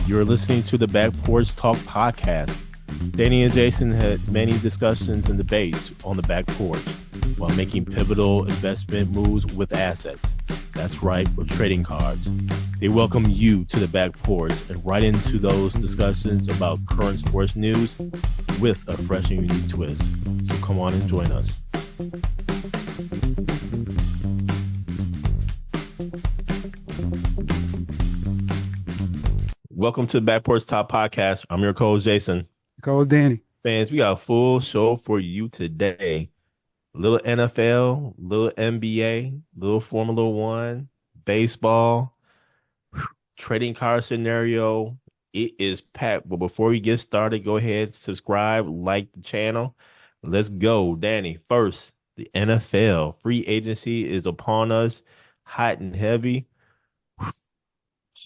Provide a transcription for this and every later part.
You're listening to the Back Porch Talk podcast. Danny and Jason had many discussions and debates on the back porch while making pivotal investment moves with assets. That's right, with trading cards. They welcome you to the back porch and right into those discussions about current sports news with a fresh and unique twist. So come on and join us. Welcome to the Back Porch Top Podcast. I'm your co-host, Jason. Co-host, Danny. Fans, we got a full show for you today. Little NFL, little NBA, little Formula One, baseball, trading card scenario. It is packed. But before we get started, go ahead, subscribe, like the channel. Let's go. Danny, first, the NFL free agency is upon us, hot and heavy.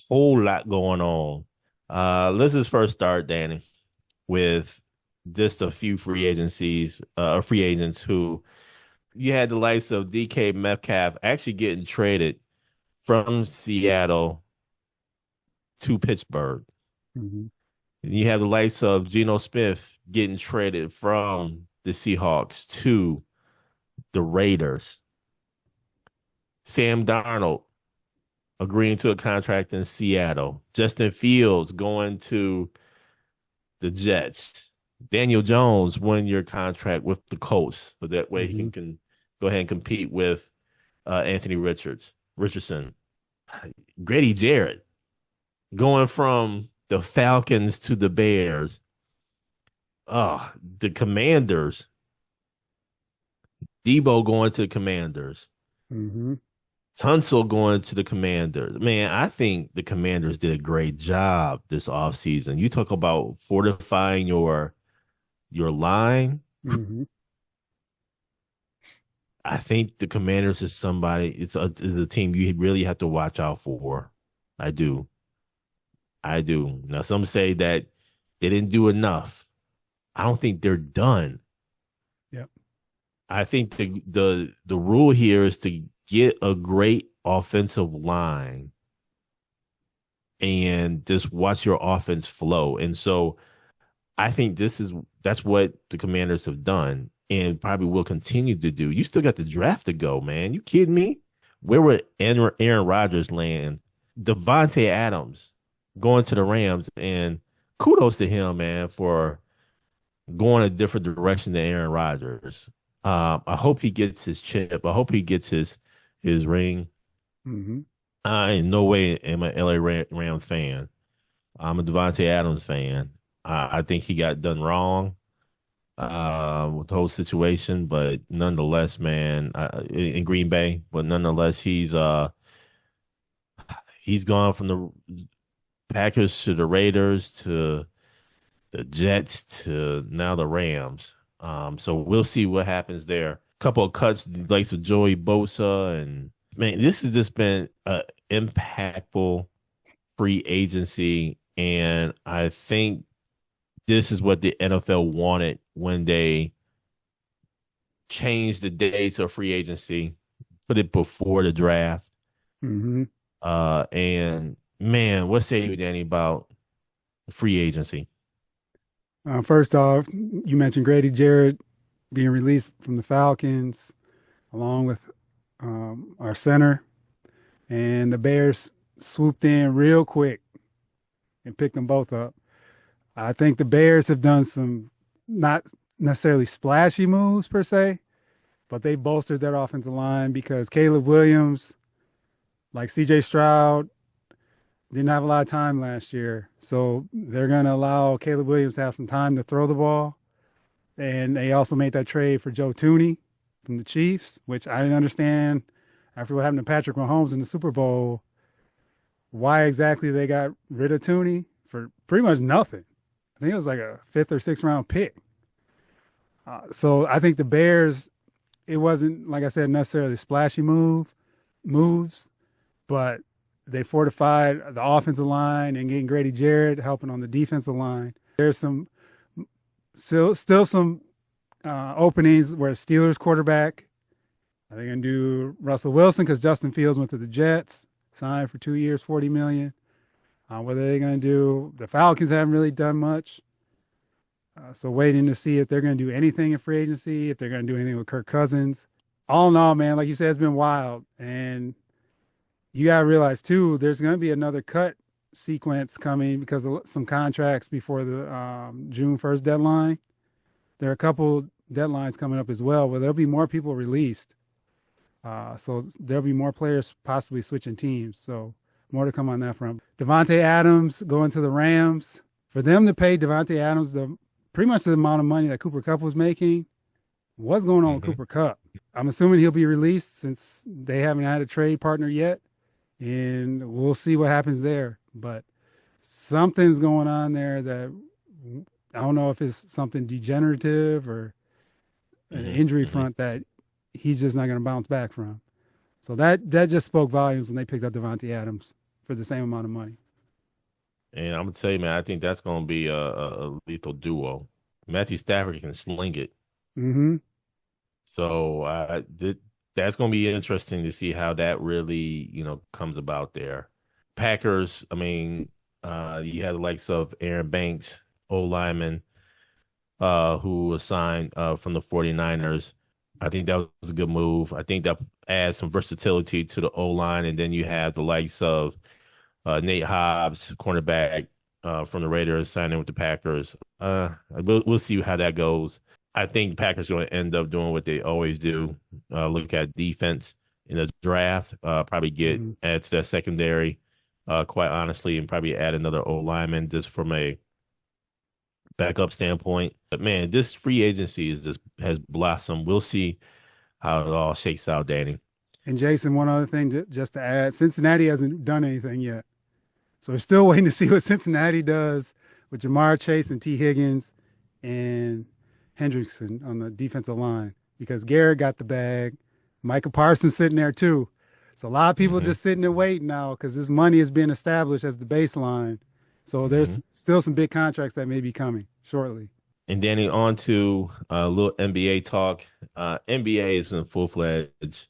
Whole lot going on. Let's just first start, Danny, with just a few free agents who you had the likes of DK Metcalf actually getting traded from Seattle to Pittsburgh. Mm-hmm. And you have the likes of Geno Smith getting traded from the Seahawks to the Raiders. Sam Darnold agreeing to a contract in Seattle. Justin Fields going to the Jets. Daniel Jones won your contract with the Colts, so that way he can go ahead and compete with Anthony Richardson. Grady Jarrett going from the Falcons to the Bears. The Commanders. Debo going to the Commanders. Mm-hmm. Tunsil going to the Commanders. Man, I think the Commanders did a great job this offseason. You talk about fortifying your line. Mm-hmm. I think the Commanders is somebody. It's a team you really have to watch out for. I do. Now, some say that they didn't do enough. I don't think they're done. Yep. I think the rule here is to get a great offensive line and just watch your offense flow. And so I think that's what the Commanders have done and probably will continue to do. You still got the draft to go, man. You kidding me? Where would Aaron Rodgers land? Devontae Adams going to the Rams, and kudos to him, man, for going a different direction than Aaron Rodgers. I hope he gets his chip. I hope he gets his ring. Mm-hmm. I in no way am an LA Rams fan. I'm a Devontae Adams fan. I think he got done wrong with the whole situation, but nonetheless, man, in Green Bay, but nonetheless, he's gone from the Packers to the Raiders to the Jets to now the Rams. So we'll see what happens there. Couple of cuts, the likes of Joey Bosa, and man, this has just been an impactful free agency, and I think this is what the NFL wanted when they changed the dates of free agency, put it before the draft. Mm-hmm. And man, what say you, Danny, about free agency? First off, you mentioned Grady Jarrett being released from the Falcons, along with our center, and the Bears swooped in real quick and picked them both up. I think the Bears have done some not necessarily splashy moves per se, but they bolstered their offensive line because Caleb Williams, like C.J. Stroud, didn't have a lot of time last year. So they're going to allow Caleb Williams to have some time to throw the ball. And they also made that trade for Joe Thuney from the Chiefs, which I didn't understand after what happened to Patrick Mahomes in the Super Bowl, why exactly they got rid of Thuney for pretty much nothing. I think it was like a 5th or 6th round pick. So I think the Bears, it wasn't, like I said, necessarily splashy moves, but they fortified the offensive line and getting Grady Jarrett helping on the defensive line. There's still some openings where Steelers quarterback. Are they going to do Russell Wilson because Justin Fields went to the Jets, signed for 2 years, $40 million. What are they going to do? The Falcons haven't really done much. So waiting to see if they're going to do anything in free agency, if they're going to do anything with Kirk Cousins. All in all, man, like you said, it's been wild. And you got to realize, too, there's going to be another cut sequence coming because of some contracts before the June 1st deadline. There are a couple deadlines coming up as well where there'll be more people released. So there'll be more players possibly switching teams. So more to come on that front. Devontae Adams going to the Rams. For them to pay Devontae Adams the pretty much the amount of money that Cooper Kupp was making, what's going on with Mm-hmm. Cooper Kupp? I'm assuming he'll be released since they haven't had a trade partner yet, and we'll see what happens there. But something's going on there that I don't know if it's something degenerative or an injury Mm-hmm. Mm-hmm. front that he's just not going to bounce back from. So that just spoke volumes when they picked up Devontae Adams for the same amount of money. And I'm gonna tell you, man, I think that's gonna be a lethal duo. Matthew Stafford can sling it, Mm-hmm. so that's gonna be interesting to see how that really, comes about there. Packers, I mean, you had the likes of Aaron Banks, O lineman, who was signed from the 49ers. I think that was a good move. I think that adds some versatility to the O line, and then you have the likes of Nate Hobbs, cornerback from the Raiders, signing with the Packers. We'll see how that goes. I think Packers are going to end up doing what they always do: look at defense in the draft, probably get Mm-hmm. add to that secondary, quite honestly, and probably add another O lineman just from a backup standpoint. But man, this free agency is just has blossomed. We'll see how it all shakes out, Danny. And Jason, one other thing just to add, Cincinnati hasn't done anything yet. So we're still waiting to see what Cincinnati does with Jamar Chase and T. Higgins and Hendrickson on the defensive line because Garrett got the bag. Micah Parsons sitting there too. So a lot of people Hmm. just sitting there waiting now because this money is being established as the baseline. So there's Hmm. still some big contracts that may be coming shortly. And Danny, on to a little NBA talk. NBA is in full fledged,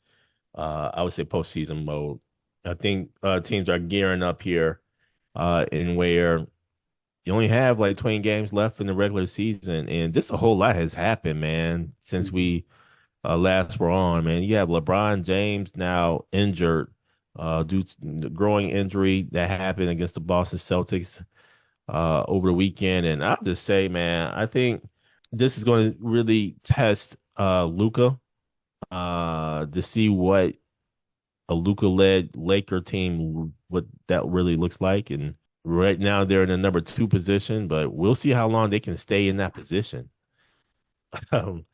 I would say postseason mode. I think teams are gearing up here, in where you only have like 20 games left in the regular season, and just a whole lot has happened, man, since Mm-hmm. we last were on. Man, you have LeBron James now injured due to the growing injury that happened against the Boston Celtics over the weekend. And I'll just say, man, I think this is going to really test Luca to see what a Luca led Laker team, what that really looks like. And right now they're in the number two position, but we'll see how long they can stay in that position. Um,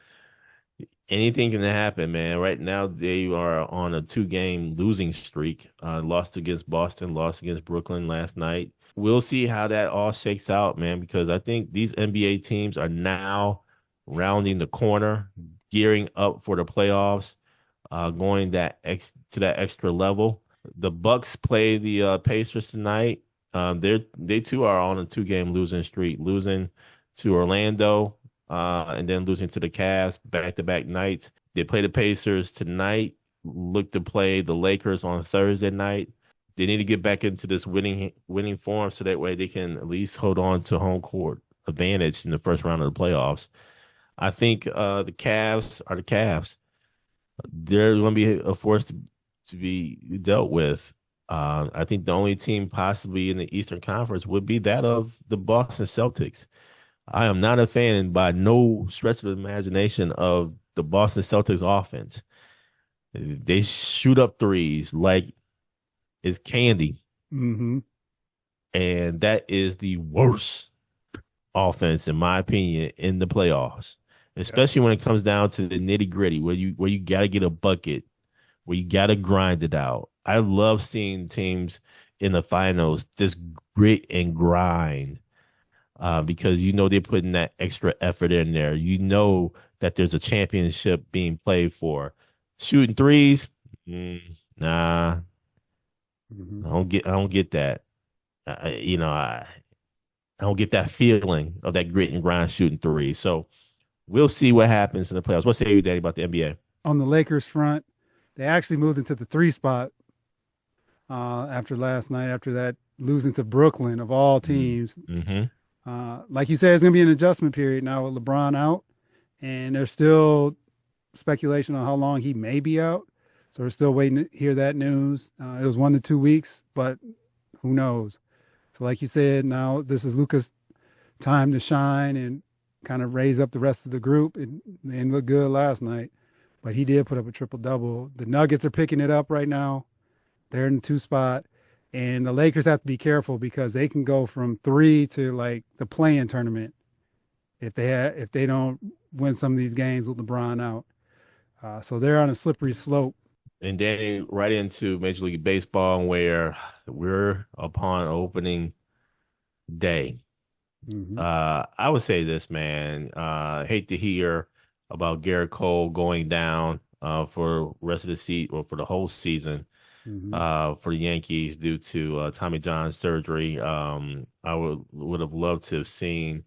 Anything can happen, man. Right now they are on a two-game losing streak. Lost against Boston, lost against Brooklyn last night. We'll see how that all shakes out, man, because I think these NBA teams are now rounding the corner, gearing up for the playoffs, going to that extra level. The Bucks play the Pacers tonight. They too are on a two-game losing streak, losing to Orlando, and then losing to the Cavs back-to-back nights. They play the Pacers tonight. Look to play the Lakers on Thursday night. They need to get back into this winning form so that way they can at least hold on to home court advantage in the first round of the playoffs. I think the Cavs are the Cavs. They're going to be a force to be dealt with. I think the only team possibly in the Eastern Conference would be that of the Boston Celtics. I am not a fan by no stretch of the imagination of the Boston Celtics offense. They shoot up threes like it's candy, Mm-hmm. and that is the worst offense, in my opinion, in the playoffs. Yep. Especially when it comes down to the nitty gritty, where you gotta get a bucket, where you gotta grind it out. I love seeing teams in the finals just grit and grind, because they're putting that extra effort in there. You know that there's a championship being played for. Shooting threes, nah, Mm-hmm. I don't get that. I don't get that feeling of that grit and grind shooting threes. So we'll see what happens in the playoffs. What say you, Danny, about the NBA? On the Lakers front, they actually moved into the three spot after last night, after that losing to Brooklyn of all teams. Mm-hmm. Like you said, it's going to be an adjustment period now with LeBron out, and there's still speculation on how long he may be out. So we're still waiting to hear that news. It was 1 to 2 weeks, but who knows? So, like you said, now this is Luka's time to shine and kind of raise up the rest of the group. It didn't look good last night, but he did put up a triple double. The Nuggets are picking it up right now. They're in the two spot. And the Lakers have to be careful because they can go from three to like the play-in tournament if they don't win some of these games with LeBron out. So they're on a slippery slope. And then right into Major League Baseball, where we're upon opening day. Mm-hmm. I would say this, man. Hate to hear about Garrett Cole going down for rest of the season or for the whole season Mm-hmm. for the Yankees due to Tommy John surgery. I would have loved to have seen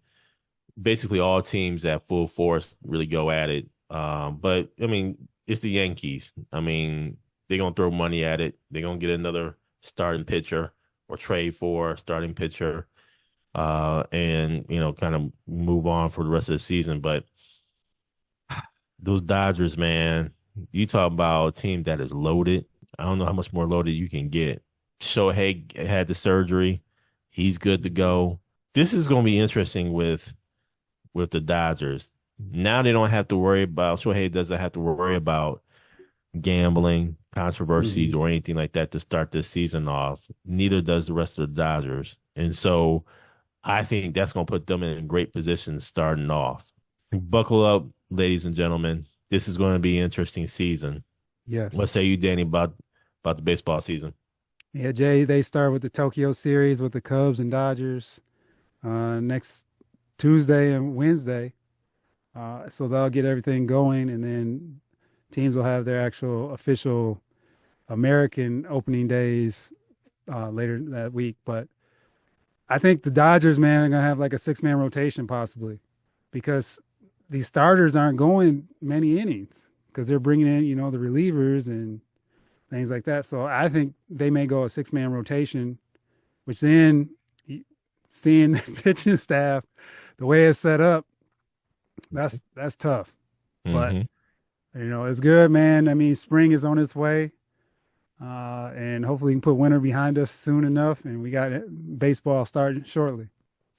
basically all teams at full force really go at it. But I mean, it's the Yankees. I mean, they're gonna throw money at it. They're gonna get another starting pitcher or trade for a starting pitcher, and kind of move on for the rest of the season. But those Dodgers, man, you talk about a team that is loaded. I don't know how much more loaded you can get. Shohei had the surgery. He's good to go. This is going to be interesting with the Dodgers. Now they don't have to worry about Shohei doesn't have to worry about gambling, Mm-hmm. controversies, or anything like that to start this season off. Neither does the rest of the Dodgers. And so I think that's going to put them in a great position starting off. Buckle up, ladies and gentlemen. This is going to be an interesting season. What Yes. say you, Danny, about the baseball season? Yeah, Jay, they start with the Tokyo series with the Cubs and Dodgers next Tuesday and Wednesday. So they'll get everything going, and then teams will have their actual official American opening days later that week. But I think the Dodgers, man, are gonna have like a six-man rotation possibly, because these starters aren't going many innings because they're bringing in, the relievers and things like that. So I think they may go a six-man rotation, which then seeing the pitching staff, the way it's set up, that's tough. But Mm-hmm. it's good, man. I mean, spring is on its way. And hopefully we can put winter behind us soon enough, and we got baseball starting shortly.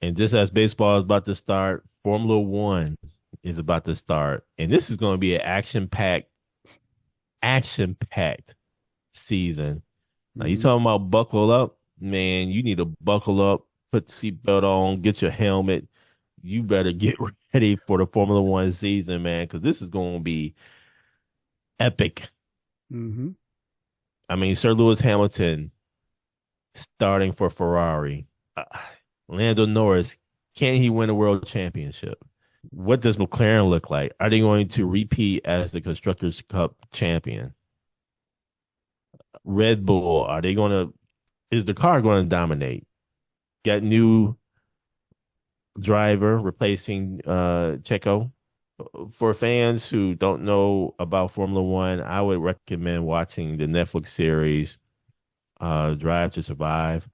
And just as baseball is about to start, Formula One is about to start. And this is going to be an action packed season. Now, you Mm-hmm. talking about buckle up, man, you need to buckle up, put the seatbelt on, get your helmet. You better get ready for the Formula One season, man, because this is going to be epic. Mm-hmm. I mean, Sir Lewis Hamilton starting for Ferrari. Uh, Lando Norris, can he win a world championship? What does McLaren look like? Are they going to repeat as the Constructors' Cup champion? Red Bull, are they going to, is the car going to dominate? Got new driver replacing Checo. For fans who don't know about Formula One, I would recommend watching the Netflix series Drive to Survive.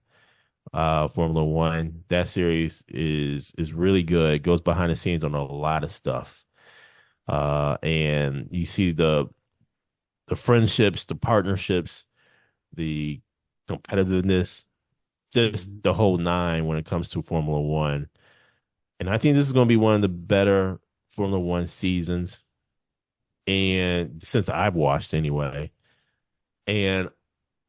Formula One. That series is really good. It goes behind the scenes on a lot of stuff. And you see the friendships, the partnerships, the competitiveness, just Mm-hmm. the whole nine when it comes to Formula One. And I think this is going to be one of the better Formula One seasons, and since I've watched anyway. And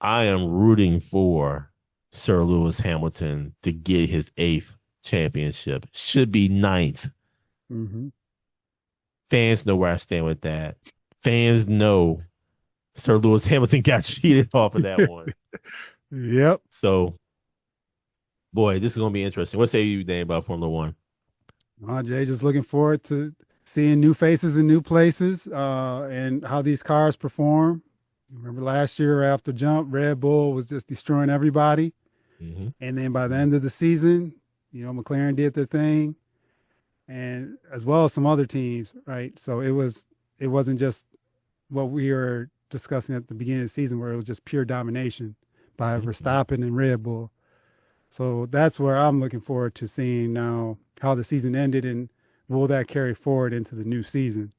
I am rooting for Sir Lewis Hamilton to get his eighth championship. Should be ninth. Mm-hmm. Fans know where I stand with that. Fans know Sir Lewis Hamilton got cheated off of that one. Yep. So, boy, this is going to be interesting. What say you, Dan, about Formula One? Jay, just looking forward to seeing new faces in new places and how these cars perform. Remember last year after Jump, Red Bull was just destroying everybody. Mm-hmm. And then by the end of the season, McLaren did their thing, and as well as some other teams, right? So it wasn't just what we were discussing at the beginning of the season where it was just pure domination by Mm-hmm. Verstappen and Red Bull. So that's where I'm looking forward to seeing now how the season ended and will that carry forward into the new season.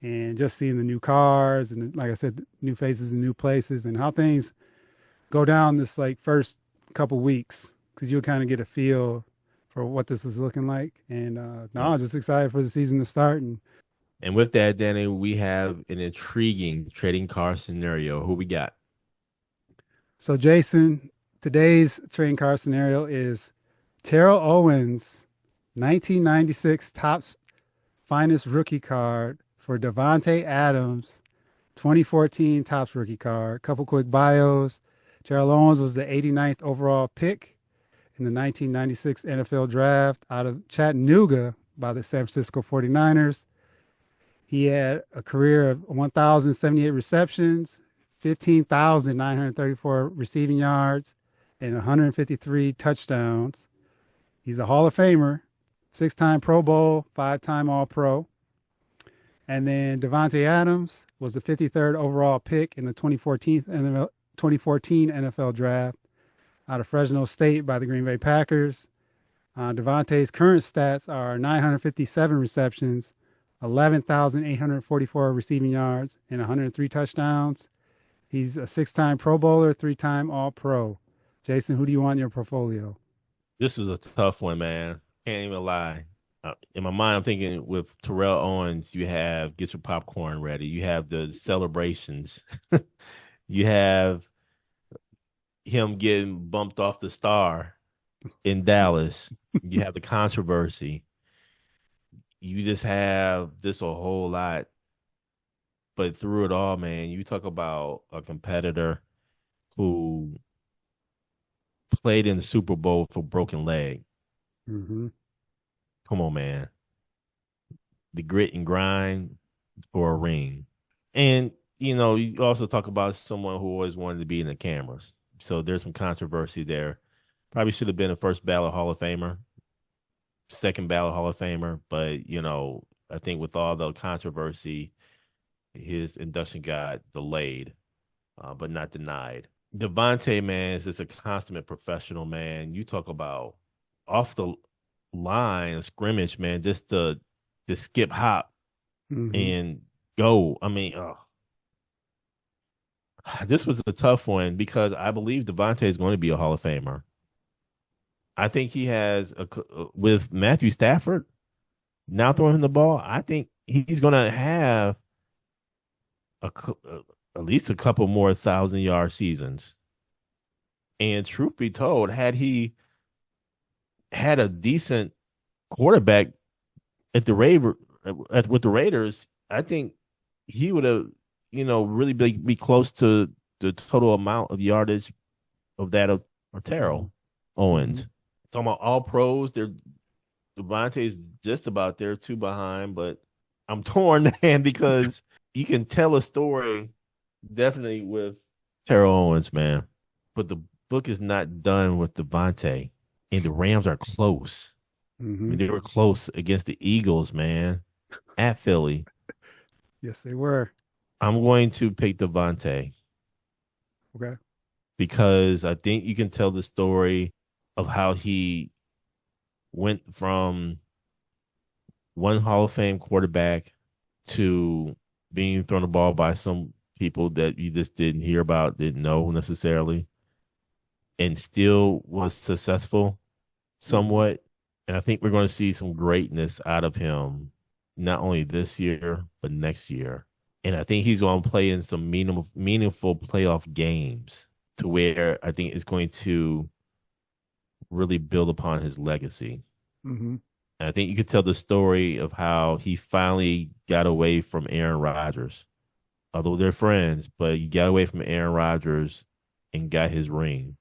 And just seeing the new cars and, like I said, new faces and new places and how things go down this like first couple weeks because you'll kind of get a feel for what this is looking like. And no, Yep. I'm just excited for the season to start. And And with that, Danny, we have an intriguing trading car scenario. Who we got? so, Jason, today's trading car scenario is Terrell Owens' 1996 Topps Finest Rookie Card for Devontae Adams' 2014 Topps Rookie Card. Couple quick bios. Terrell Owens was the 89th overall pick in the 1996 NFL Draft out of Chattanooga by the San Francisco 49ers. He had a career of 1,078 receptions, 15,934 receiving yards, and 153 touchdowns. He's a Hall of Famer, 6-time Pro Bowl, 5-time All Pro. And then Devontae Adams was the 53rd overall pick in the 2014 NFL Draft out of Fresno State by the Green Bay Packers. Devontae's current stats are 957 receptions, 11,844 receiving yards, and 103 touchdowns. He's a 6-time Pro Bowler, 3-time All Pro. Jason, who do you want in your portfolio? This is a tough one, man. Can't even lie. In my mind, I'm thinking with Terrell Owens, you have get your popcorn ready. You have the celebrations. You have him getting bumped off the star in Dallas. You have the controversy. You just have this a whole lot. But through it all, man, you talk about a competitor who played in the Super Bowl for broken leg. Mm-hmm. Come on, man. The grit and grind for a ring. And, you also talk about someone who always wanted to be in the cameras. So there's some controversy there. Probably should have been a first ballot Hall of Famer, second ballot Hall of Famer. But, I think with all the controversy, his induction got delayed, but not denied. Devontae, man, is just a consummate professional, man. You talk about off the line of scrimmage, man, just the skip hop Mm-hmm. and go. I mean, this was a tough one because I believe Devontae is going to be a Hall of Famer. I think he has with Matthew Stafford now throwing him the ball. I think he's going to have a, at least a couple more 1,000-yard seasons. And truth be told, had he had a decent quarterback at the with the Raiders, I think he would have, really be close to the total amount of yardage of that of Terrell Mm-hmm. Owens. Talking about all pros, Devontae's just about there, two behind, but I'm torn, man, because you can tell a story definitely with Terrell Owens, man. But the book is not done with Devontae, and the Rams are close. I Mm-hmm. mean, they were close against the Eagles, man, at Philly. Yes, they were. I'm going to pick Devontae Okay. because I think you can tell the story of how he went from one Hall of Fame quarterback to being thrown the ball by some people that you just didn't hear about, didn't know necessarily, and still was successful Mm-hmm. somewhat. And I think we're going to see some greatness out of him, not only this year, but next year. And I think he's going to play in some meaningful playoff games to where I think it's going to really build upon his legacy. Mm-hmm. And I think you could tell the story of how he finally got away from Aaron Rodgers, although they're friends, but he got away from Aaron Rodgers and got his ring,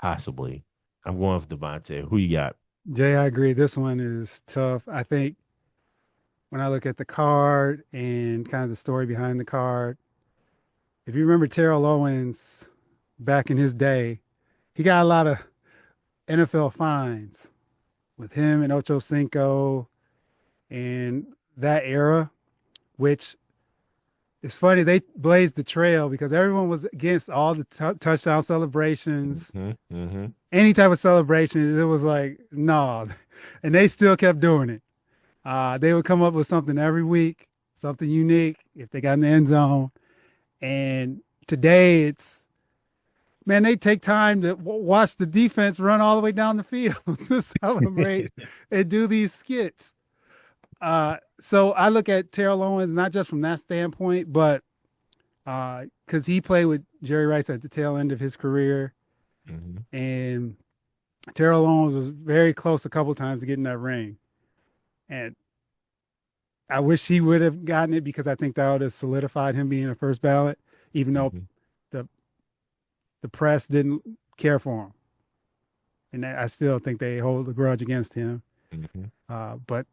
possibly. I'm going with Devontae. Who you got? Jay, I agree. This one is tough. I think when I look at the card and kind of the story behind the card, if you remember Terrell Owens back in his day, he got a lot of NFL fines with him and Ocho Cinco and that era, which it's funny they blazed the trail because everyone was against all the touchdown celebrations, Mm-hmm. any type of celebration. It was like no, and they still kept doing it. They would come up with something every week, something unique if they got in the end zone. And today it's man, they take time to watch the defense run all the way down the field to celebrate and do these skits. So I look at Terrell Owens not just from that standpoint, but because he played with Jerry Rice at the tail end of his career, Mm-hmm. and Terrell Owens was very close a couple times to getting that ring, and I wish he would have gotten it because I think that would have solidified him being a first ballot, even though Mm-hmm. the the press didn't care for him, and I still think they hold a grudge against him. Mm-hmm. But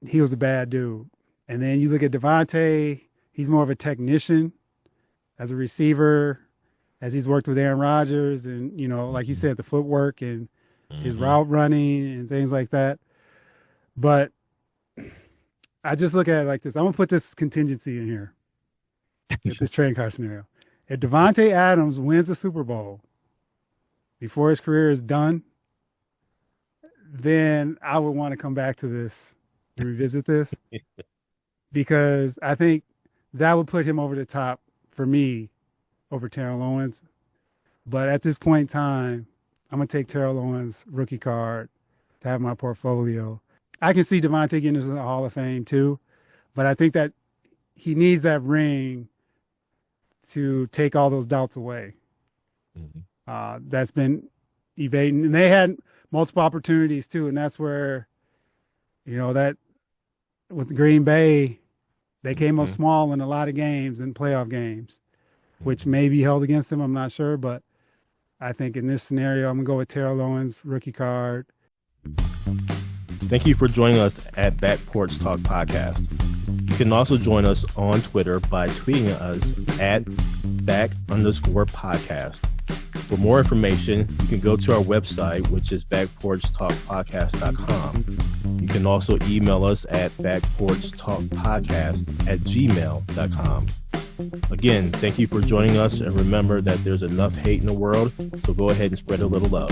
he was a bad dude. And then you look at Devontae, he's more of a technician as a receiver, as he's worked with Aaron Rodgers and, like you said, the footwork and his Mm-hmm. route running and things like that. But I just look at it like this. I'm going to put this contingency in here with this train car scenario. If Devontae Adams wins a Super Bowl before his career is done, then I would want to come back to this, revisit this, because I think that would put him over the top for me over Terrell Owens. But at this point in time, I'm going to take Terrell Owens' rookie card to have in my portfolio. I can see Devontae getting into the Hall of Fame too, but I think that he needs that ring to take all those doubts away. Mm-hmm. That's been evading. And they had multiple opportunities too, and that's where, that with Green Bay, they came up Mm-hmm. small in a lot of games and playoff games, which Mm-hmm. may be held against them. I'm not sure, but I think in this scenario, I'm going to go with Terrell Owens, rookie card. Thank you for joining us at Back Porch Talk Podcast. You can also join us on Twitter by tweeting us at back_podcast. For more information, you can go to our website, which is backporchtalkpodcast.com. You can also email us at backporchtalkpodcast@gmail.com. Again, thank you for joining us, and remember that there's enough hate in the world, so go ahead and spread a little love.